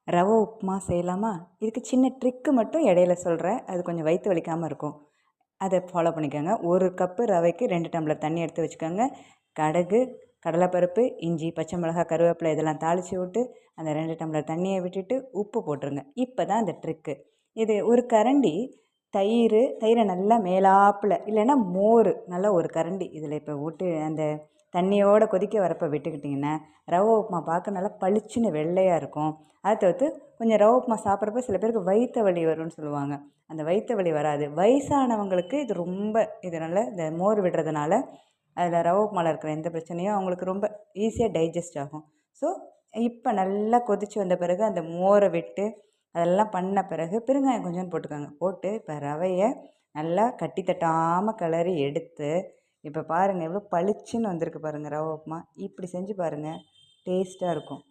ரவை உப்புமா செய்யலாமா? இதுக்கு சின்ன ட்ரிக்கு மட்டும் இடையில சொல்கிறேன். அது கொஞ்சம் வயிற்று வலிக்காமல் இருக்கும். அதை ஃபாலோ பண்ணிக்கோங்க. 1 கப்பு ரவைக்கு 2 டம்ளர் தண்ணி எடுத்து வச்சுக்கோங்க. கடுகு, கடலைப்பருப்பு, இஞ்சி, பச்சை மிளகாய், கருவேப்பிலை இதெல்லாம் தாளித்து விட்டு அந்த 2 டம்ளர் தண்ணியை விட்டுட்டு உப்பு போட்டுருங்க. இப்போ தான் அந்த ட்ரிக்கு. இது ஒரு கரண்டி தயிரை நல்லா மேலாப்பில் இல்லைன்னா மோர் நல்லா ஒரு கரண்டி இதில் இப்போ விட்டு அந்த தண்ணியோடு கொதிக்க வரப்போ விட்டுக்கிட்டிங்கன்னா ரவை உப்புமா பார்க்க நல்லா பளிச்சுன்னு வெள்ளையாக இருக்கும். அதை தவிர்த்து கொஞ்சம் ரவை உப்புமா சாப்பிட்றப்ப சில பேருக்கு வயிற்று வலி வரும்னு சொல்லுவாங்க. அந்த வயிற்று வலி வராது. வயசானவங்களுக்கு இது ரொம்ப இதனால் இந்த மோர் விடுறதுனால அதில் ரவை உப்புமாவில் இருக்கிற எந்த பிரச்சனையும் அவங்களுக்கு ரொம்ப ஈஸியாக டைஜஸ்ட் ஆகும். ஸோ இப்போ நல்லா கொதித்து வந்த பிறகு அந்த மோரை விட்டு அதெல்லாம் பண்ண பிறகு பெருங்காயம் கொஞ்சம் போட்டுக்கோங்க. போட்டு இப்போ ரவையை நல்லா கட்டி தட்டாமல் கிளறி எடுத்து இப்போ பாருங்கள் எவ்வளோ பளிச்சுன்னு வந்திருக்கு பாருங்கள் ரவை உப்புமா. இப்படி செஞ்சு பாருங்கள், டேஸ்ட்டாக இருக்கும்.